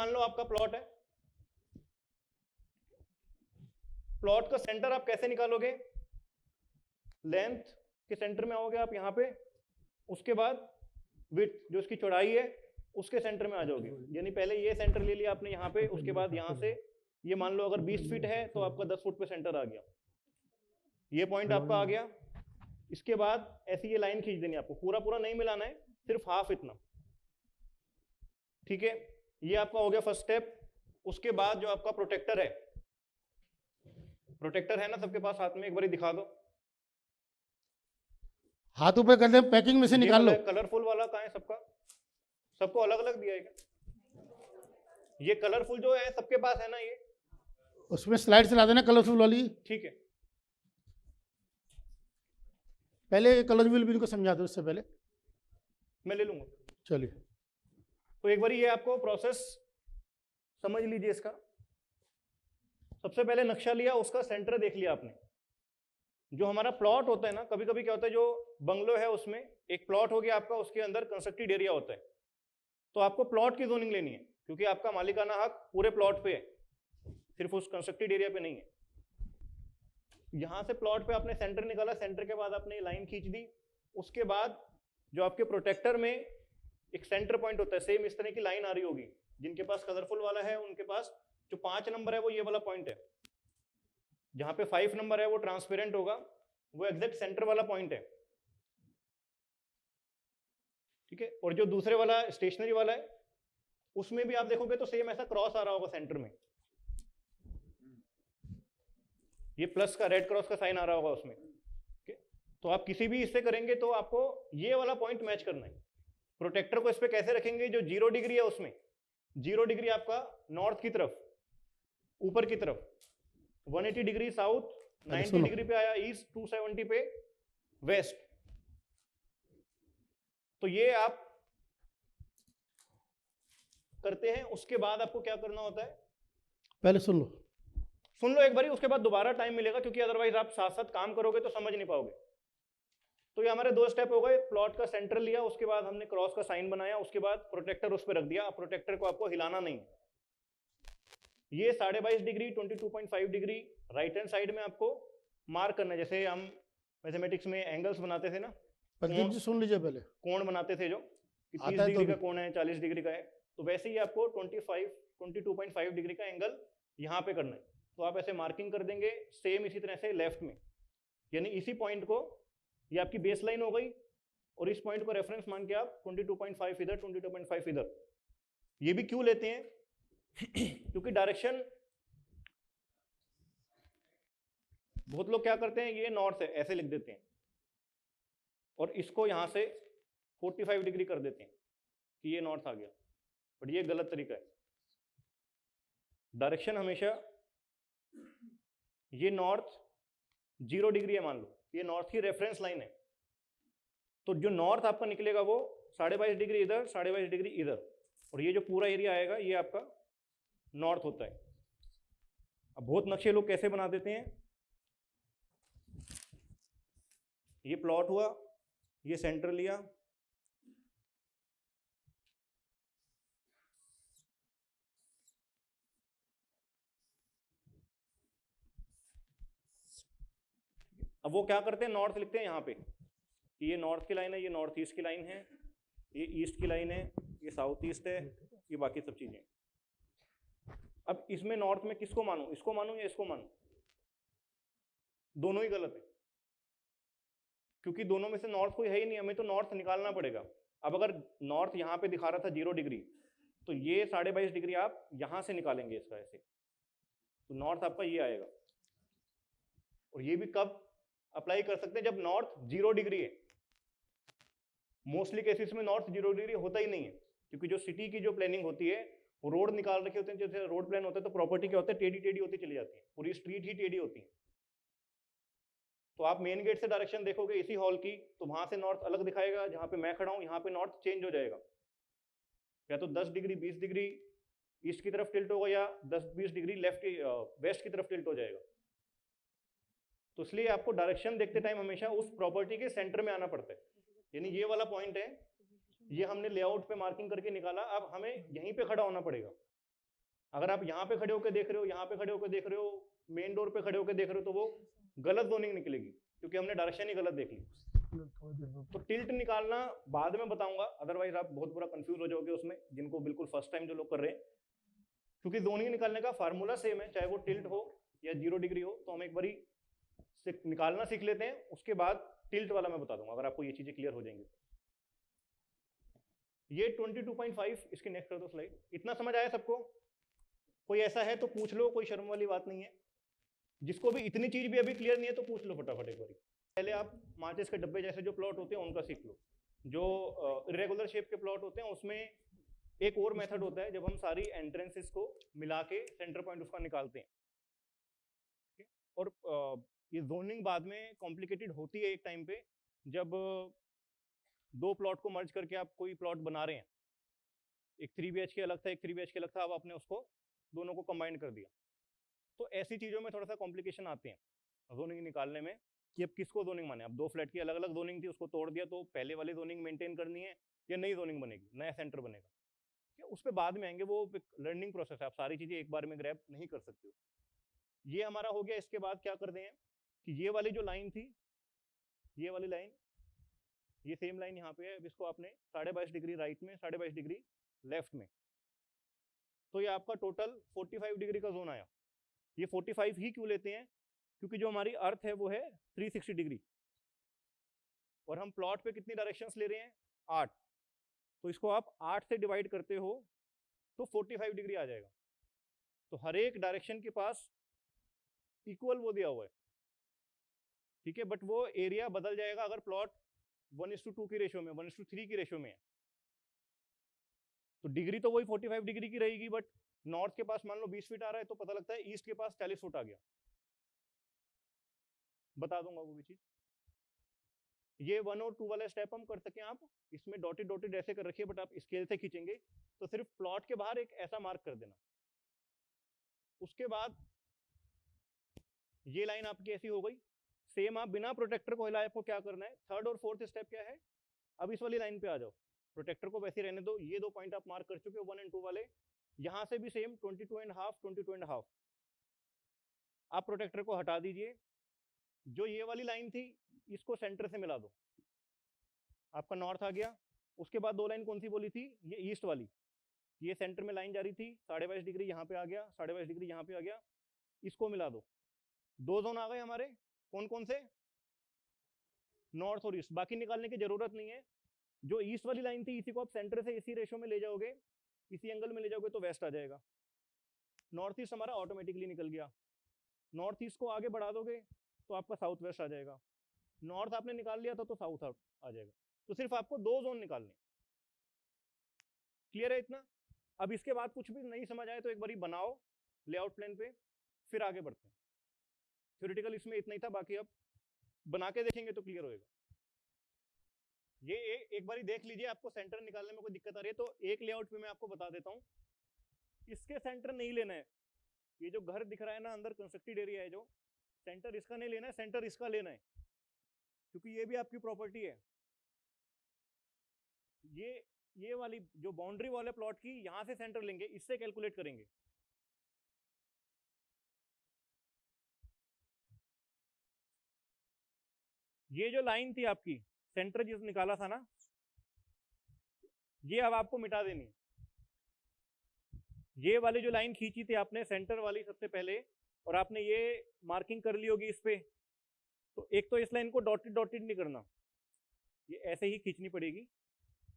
मान लो आपका प्लॉट है, प्लॉट का सेंटर आप कैसे निकालोगे? लेंथ के सेंटर में आओगे आप यहाँ पे, उसके बाद विड्थ जो इसकी चौड़ाई है उसके सेंटर में आ जाओगे। यानी पहले ये सेंटर ले लिया आपने यहाँ पे, उसके बाद यहाँ से ये मान लो अगर 20 फीट है तो आपका 10 फुट पे सेंटर आ गया, ये पॉइंट आपका आ गया। इसके बाद ऐसी ये लाइन खींच देनी आपको, पूरा पूरा नहीं मिलाना है, सिर्फ हाफ इतना, ठीक है। ये आपका हो गया फर्स्ट स्टेप। उसके बाद जो आपका प्रोटेक्टर है, प्रोटेक्टर है ना सबके पास हाथ में, एक बार दिखा दो। हाथ ऊपर कर दे, पैकिंग में से निकाल लो। कलरफुल वाला कहाँ है सबका? सबको अलग अलग दिया है क्या? ये कलरफुल जो है सबके पास है ना, ये उसमें स्लाइड चला देना कलरफुल वाली। ठीक है, पहले कलरफुल भी इनको समझा दो, उससे पहले मैं ले लूंगा। चलिए, तो एक बार ये आपको प्रोसेस समझ लीजिए इसका। सबसे पहले नक्शा लिया, उसका सेंटर देख लिया आपने। जो हमारा प्लॉट होता है ना, कभी कभी क्या होता है, जो बंगलो है उसमें एक प्लॉट हो गया आपका, उसके अंदर कंस्ट्रक्टेड एरिया होता है, तो आपको प्लॉट की जोनिंग लेनी है, क्योंकि आपका मालिकाना हक पूरे प्लॉट पे है, सिर्फ उस कंस्ट्रक्टेड एरिया पे नहीं है। यहां से प्लॉट पे आपने सेंटर निकाला, सेंटर के बाद आपने लाइन खींच दी। उसके बाद जो आपके प्रोटेक्टर में एक सेंटर पॉइंट होता है, सेम इस तरह की लाइन आ रही होगी। जिनके पास कलरफुल वाला है उनके पास जो 5 नंबर है वो ये वाला पॉइंट है। जहां पे 5 नंबर है वो ट्रांसपेरेंट होगा, वो एग्जैक्ट सेंटर वाला पॉइंट है, ठीक है। और जो दूसरे वाला स्टेशनरी वाला है उसमें भी आप देखोगे तो सेम ऐसा क्रॉस आ रहा होगा सेंटर में, ये प्लस का रेड क्रॉस का साइन आ रहा होगा उसमें, ठीक है। तो आप किसी भी इससे करेंगे तो आपको ये वाला पॉइंट मैच करना है। प्रोटेक्टर को इस पे कैसे रखेंगे? जो 0 डिग्री है उसमें 0 डिग्री आपका नॉर्थ की तरफ, ऊपर की तरफ, 180 डिग्री साउथ, 90 डिग्री पे आया ईस्ट, 270 पे वेस्ट। तो ये आप करते हैं। उसके बाद आपको क्या करना होता है? पहले सुन लो एक बारी, उसके बाद दोबारा टाइम मिलेगा, क्योंकि अदरवाइज आप साथ साथ काम करोगे तो समझ नहीं पाओगे। तो ये हमारे 2 स्टेप हो गए। प्लॉट का सेंटर लिया, उसके बाद हमने क्रॉस का साइन बनाया, उसके बाद प्रोटेक्टर उस पर रख दिया। प्रोटेक्टर को आपको हिलाना नहीं। ये 22.5 degree, 22.5 degree right hand side में आपको मार्क करना है। जैसे हम मैथमेटिक्स में एंगल्स बनाते थे ना, प्रदीप जी सुन लीजिए पहले, कोण बनाते थे जो कि 30 आता है डिग्री तो का कोण है, 40 डिग्री का है, तो वैसे ही आपको 22.5 डिग्री का एंगल यहाँ पे करना है। तो आप ऐसे मार्किंग कर देंगे सेम इसी तरह से लेफ्ट में, यानी इसी पॉइंट को, ये आपकी बेस लाइन हो गई, और इस पॉइंट को रेफरेंस मान के आप 22.5 इधर, 22.5 इधर। ये भी क्यों लेते हैं? क्योंकि डायरेक्शन, बहुत लोग क्या करते हैं, ये नॉर्थ है ऐसे लिख देते हैं और इसको यहां से 45 डिग्री कर देते हैं कि ये नॉर्थ आ गया, बट ये गलत तरीका है। डायरेक्शन हमेशा, ये नॉर्थ 0 डिग्री है मान लो, ये नॉर्थ की रेफरेंस लाइन है, तो जो नॉर्थ आपका निकलेगा वो 22.5 डिग्री इधर, 22.5 डिग्री इधर, और ये जो पूरा एरिया आएगा ये आपका नॉर्थ होता है। अब बहुत नक्शे लोग कैसे बना देते हैं, ये प्लॉट हुआ, ये सेंटर लिया, अब वो क्या करते हैं, नॉर्थ लिखते हैं यहाँ पे कि ये नॉर्थ की लाइन है, ये नॉर्थ ईस्ट की लाइन है, ये ईस्ट की लाइन है, ये साउथ ईस्ट है, ये बाकी सब चीजें। अब इसमें नॉर्थ में किसको मानूं, इसको मानूं या इसको मानूं? दोनों ही गलत है, क्योंकि दोनों में से नॉर्थ कोई है ही नहीं, हमें तो नॉर्थ निकालना पड़ेगा। अब अगर नॉर्थ यहाँ पे दिखा रहा था 0 डिग्री, तो ये 22.5 डिग्री आप यहां से निकालेंगे इसका ऐसे, तो नॉर्थ आपका ये आएगा। और ये भी कब अप्लाई कर सकते हैं? जब नॉर्थ 0 डिग्री है। मोस्टली केसेस में नॉर्थ 0 डिग्री होता ही नहीं है, क्योंकि जो सिटी की जो प्लानिंग होती है वो रोड निकाल रखे होते हैं, जैसे रोड प्लान होता है तो प्रॉपर्टी क्या होता है, टेढ़ी टेढ़ी होती चली जाती है, पूरी स्ट्रीट ही टेढ़ी होती है। तो आप मेन गेट से डायरेक्शन देखोगे इसी हॉल की, तो वहां से नॉर्थ अलग दिखाएगा, जहां पे मैं खड़ा हूं यहाँ पे नॉर्थ चेंज हो जाएगा, या तो 10 डिग्री 20 डिग्री ईस्ट की तरफ टिल्ट होगा, या 10-20 डिग्री लेफ्ट वेस्ट की तरफ टिल्ट हो जाएगा। तो इसलिए आपको डायरेक्शन देखते टाइम हमेशा उस प्रॉपर्टी के सेंटर में आना पड़ता है। यानी ये वाला पॉइंट है, ये हमने लेआउट पे मार्किंग करके निकाला, अब हमें यहीं पे खड़ा होना पड़ेगा। अगर आप यहाँ पे खड़े होकर देख रहे हो, यहाँ पे खड़े होकर देख रहे हो, मेन डोर पे खड़े होकर देख रहे हो, तो वो गलत जोनिंग निकलेगी क्योंकि हमने डायरेक्शन ही गलत देख ली। तो टिल्ट निकालना बाद में बताऊंगा, अदरवाइज आप बहुत बुरा कंफ्यूज हो जाओगे उसमें, जिनको बिल्कुल फर्स्ट टाइम जो लोग कर रहे हैं, क्योंकि जोनिंग निकालने का फार्मूला सेम है, चाहे वो टिल्ट हो या 0 डिग्री हो। तो हम एक बारी निकालना सीख लेते हैं, उसके बाद टिल्ट वाला मैं बता दूंगा, अगर आपको ये चीजें क्लियर हो जाएंगी। ये 22.5, इसके नेक्स्ट कर दो स्लाइड। इतना समझ आया सबको? कोई ऐसा है तो पूछ लो, कोई शर्म वाली बात नहीं है। जिसको भी इतनी चीज भी अभी क्लियर नहीं है तो पूछ लो फटाफट एक बारी। पहले आप माचिस के डब्बे जैसे जो प्लॉट होते हैं उनका सीख लो। जो इरेगुलर शेप के प्लॉट होते हैं उसमें एक और मेथड होता है, जब हम सारी एंट्रेंसेस को मिला के सेंटर पॉइंट उसका निकालते हैं। और ये जोनिंग बाद में कॉम्प्लिकेटेड होती है एक टाइम पे, जब दो प्लॉट को मर्ज करके आप कोई प्लॉट बना रहे हैं, एक 3 BHK अलग था, एक 3 BHK अलग था, अब आपने उसको दोनों को कंबाइन कर दिया। तो ऐसी चीज़ों में थोड़ा सा कॉम्प्लिकेशन आते हैं जोनिंग निकालने में, कि अब किसको जोनिंग माने। अब 2 फ्लैट की अलग अलग जोनिंग थी, उसको तोड़ दिया, तो पहले वाली जोनिंग मेंटेन करनी है या नई जोनिंग बनेगी, नया सेंटर बनेगा, उस पर बाद में आएंगे। वो लर्निंग प्रोसेस है, आप सारी चीज़ें एक बार में ग्रैब नहीं कर सकते हो। ये हमारा हो गया। इसके बाद क्या करते हैं कि ये वाली जो लाइन थी, ये वाली लाइन, ये सेम लाइन यहाँ पे है, अब इसको आपने 22.5 डिग्री राइट में, 22.5 डिग्री लेफ्ट में, तो ये आपका टोटल 45 डिग्री का जोन आया। ये 45 ही क्यों लेते हैं? क्योंकि जो हमारी अर्थ है वो है 360 डिग्री, और हम प्लॉट पे कितनी डायरेक्शंस ले रहे हैं? 8। तो इसको आप 8 से डिवाइड करते हो तो 45 डिग्री आ जाएगा। तो हर एक डायरेक्शन के पास इक्वल वो दिया हुआ है, ठीक है। बट वो एरिया बदल जाएगा अगर प्लॉट 1:2 की रेशियो में, 1:3 की रेशियो में है। तो डिग्री तो वही 45 डिग्री की रहेगी, बट नॉर्थ के पास मान लो 20 फीट आ रहा है तो पता लगता है ईस्ट के पास 40 फुट आ गया। बता दूंगा वो भी चीज। ये 1 और 2 वाला स्टेप हम कर सके, आप इसमें डॉटेड डॉटेड ऐसे कर रखिए, बट आप स्केल से खींचेंगे तो सिर्फ प्लॉट के बाहर एक ऐसा मार्क कर देना। उसके बाद ये लाइन आपकी ऐसी हो गई। सेम आप बिना प्रोटेक्टर को हिलाए आपको क्या करना है, थर्ड और फोर्थ स्टेप क्या है? अब इस वाली लाइन पे आ जाओ, प्रोटेक्टर को वैसे रहने दो। ये 2 पॉइंट आप मार्क कर चुके हो 1 और 2 वाले, यहां से भी सेम 22.5, 22.5। आप प्रोटेक्टर को हटा दीजिए। जो ये वाली लाइन थी इसको सेंटर से मिला दो, आपका नॉर्थ आ गया। उसके बाद 2 लाइन कौन सी बोली थी? ये ईस्ट वाली, ये सेंटर में लाइन जा रही थी, 22.5 डिग्री यहाँ पे आ गया, 22.5 डिग्री यहाँ पे आ गया, इसको मिला दो। 2 जोन आ गए हमारे, कौन कौन से? नॉर्थ और ईस्ट। बाकी निकालने की जरूरत नहीं है। जो ईस्ट वाली लाइन थी इसी को आप सेंटर से इसी रेशो में ले जाओगे, इसी एंगल में ले जाओगे तो वेस्ट आ जाएगा। नॉर्थ ईस्ट हमारा ऑटोमेटिकली निकल गया। नॉर्थ ईस्ट को आगे बढ़ा दोगे तो आपका साउथ वेस्ट आ जाएगा। नॉर्थ आपने निकाल लिया था तो साउथ आउट आ जाएगा। तो सिर्फ आपको 2 जोन निकालने। क्लियर है इतना? अब इसके बाद कुछ भी नहीं समझ आए तो एक बारी बनाओ लेआउट प्लान पे, फिर आगे बढ़ते हैं। थ्योरेटिकल इसमें इतना ही था, बाकी अब बना के देखेंगे तो क्लियर होएगा। ये एक बारी देख लीजिए, आपको सेंटर निकालने में कोई दिक्कत आ रही है तो एक लेआउट पे मैं आपको बता देता हूँ। इसके सेंटर नहीं लेना है। ये जो घर दिख रहा है ना अंदर, कंस्ट्रक्टेड एरिया है, जो सेंटर इसका नहीं लेना है, सेंटर इसका लेना है, क्योंकि ये भी आपकी प्रॉपर्टी है। ये वाली जो बाउंड्री वाले प्लॉट की यहां से सेंटर लेंगे, इससे कैलकुलेट करेंगे। ये जो लाइन थी आपकी सेंटर जिस निकाला था ना, ये अब आपको मिटा देनी है। ये वाली जो लाइन खींची थी आपने सेंटर वाली सबसे पहले, और आपने ये मार्किंग कर ली होगी इस पे, तो एक तो इस लाइन को डॉटेड डॉटेड नहीं करना, ये ऐसे ही खींचनी पड़ेगी।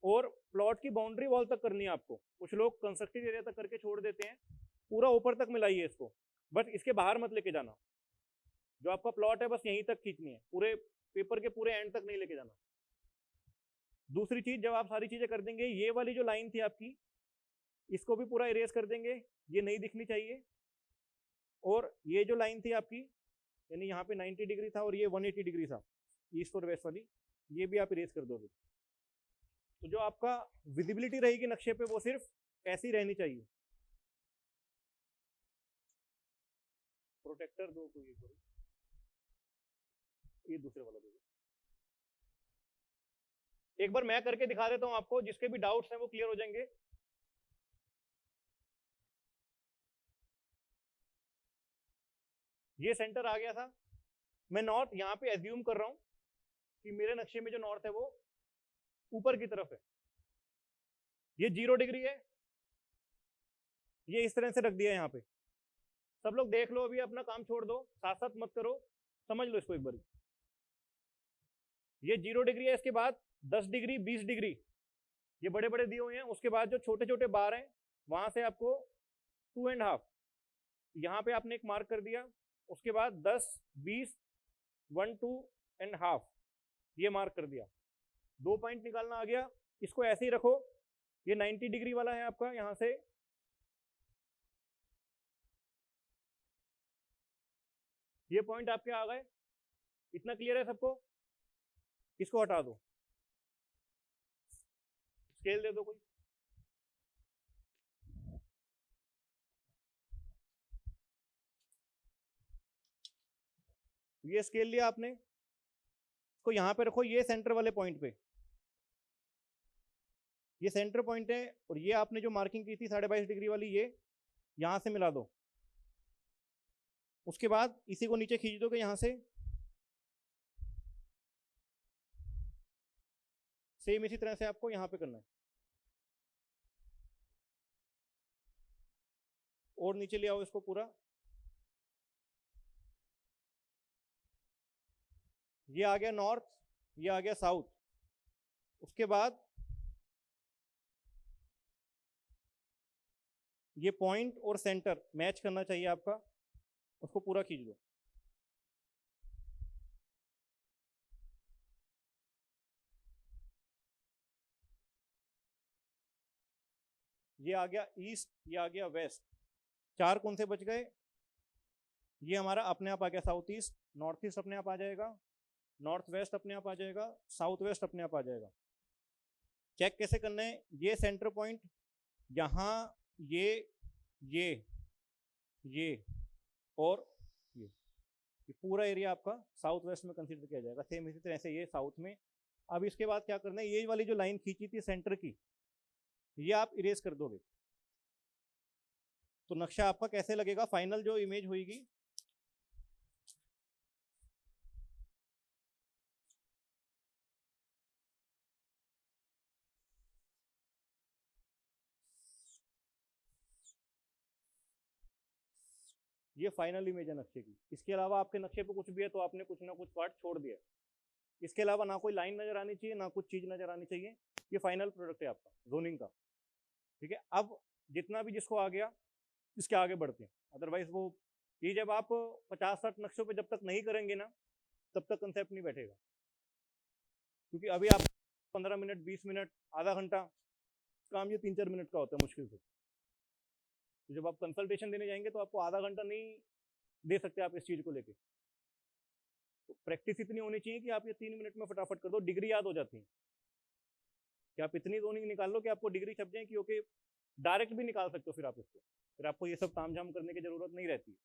और प्लॉट की बाउंड्री वॉल तक करनी है आपको। कुछ लोग कंस्ट्रक्टेड एरिया तक करके छोड़ देते हैं, पूरा ऊपर तक मिलाइए इसको, बट इसके बाहर मत लेके जाना। जो आपका प्लॉट है बस यहीं तक खींचनी है, पूरे पेपर के पूरे एंड तक नहीं लेके जाना। दूसरी चीज, जब आप सारी चीजें कर देंगे, ये वाली जो लाइन थी आपकी इसको भी पूरा इरेज कर देंगे, ये नहीं दिखनी चाहिए। और ये जो लाइन थी आपकी, यानी यहाँ पे 90 डिग्री था और ये 180 डिग्री था, ईस्ट और वेस्ट वाली, ये भी आप इरेज कर दोगे। तो जो आपका विजिबिलिटी रहेगी नक्शे पे वो सिर्फ ऐसी रहनी चाहिए। प्रोटेक्टर दो कोई, ये दूसरे वाला दो। एक बार मैं करके दिखा देता हूं आपको, जिसके भी डाउट्स हैं वो क्लियर हो जाएंगे। ये सेंटर आ गया था, मैं नॉर्थ यहाँ पे एज्यूम कर रहा हूँ कि मेरे नक्शे में जो नॉर्थ है वो ऊपर की तरफ है, ये 0 डिग्री है, ये इस तरह से रख दिया यहाँ पे। सब लोग देख लो, अभी अपना काम छोड़ दो, साथ साथ मत करो, समझ लो इसको एक बार। ये 0 डिग्री है, इसके बाद 10 डिग्री 20 डिग्री ये बड़े बड़े दिए हुए हैं, उसके बाद जो छोटे छोटे बार हैं वहां से आपको 2.5 यहाँ पे आपने एक मार्क कर दिया, उसके बाद 10 20 1 2.5 ये मार्क कर दिया, 2 पॉइंट निकालना आ गया। इसको ऐसे ही रखो, ये 90 डिग्री वाला है आपका, यहां से ये पॉइंट आपके आ गए। इतना क्लियर है सबको? इसको हटा दो, स्केल दे दो कोई। ये स्केल लिया आपने, इसको यहां पे रखो, ये सेंटर वाले पॉइंट पे, ये सेंटर पॉइंट है, और ये आपने जो मार्किंग की थी 22.5 डिग्री वाली, ये यहां से मिला दो। उसके बाद इसी को नीचे खींच दोगे यहां से, सेम इसी तरह से आपको यहां पे करना है, और नीचे ले आओ इसको पूरा। ये आ गया नॉर्थ, ये आ गया साउथ। उसके बाद ये पॉइंट और सेंटर मैच करना चाहिए आपका, उसको पूरा खींच दो। ये आ गया ईस्ट, ये आ गया वेस्ट, 4 कौन से बच गए? ये हमारा अपने आप आ गया साउथ ईस्ट, नॉर्थ ईस्ट अपने आप आ जाएगा, नॉर्थ वेस्ट अपने आप आ जाएगा, साउथ वेस्ट अपने आप आ जाएगा। चेक कैसे करना है? ये सेंटर पॉइंट यहाँ, ये और ये पूरा एरिया आपका साउथ वेस्ट में कंसीडर किया जाएगा। सेम इसी तरह से ये साउथ में। अब इसके बाद क्या करना है, ये वाली जो लाइन खींची थी सेंटर की, ये आप इरेज कर दोगे, तो नक्शा आपका कैसे लगेगा, फाइनल जो इमेज होगी। ये फाइनल इमेज है नक्शे की। इसके अलावा आपके नक्शे पे कुछ भी है तो आपने कुछ ना कुछ पार्ट छोड़ दिया। इसके अलावा ना कोई लाइन नजर आनी चाहिए, ना कुछ चीज नजर आनी चाहिए। ये फाइनल प्रोडक्ट है आपका जोनिंग का, ठीक है। अब जितना भी जिसको आ गया, इसके आगे बढ़ते हैं। अदरवाइज वो ये जब आप 50-60 नक्शों पे जब तक नहीं करेंगे ना, तब तक कंसेप्ट नहीं बैठेगा। क्योंकि अभी आप 15 मिनट 20 मिनट आधा घंटा काम ये 3-4 मिनट का होता है मुश्किल से। तो जब आप कंसल्टेशन देने जाएंगे तो आपको आधा घंटा नहीं दे सकते आप इस चीज को लेके। तो प्रैक्टिस इतनी होनी चाहिए कि आप ये 3 मिनट में फटाफट कर दो, डिग्री याद हो जाती है कि आप इतनी जोनिंग निकाल लो कि आपको डिग्री छप जाए कि ओके डायरेक्ट भी निकाल सकते हो। फिर आप इसको, फिर आपको ये सब तामझाम करने की जरूरत नहीं रहती।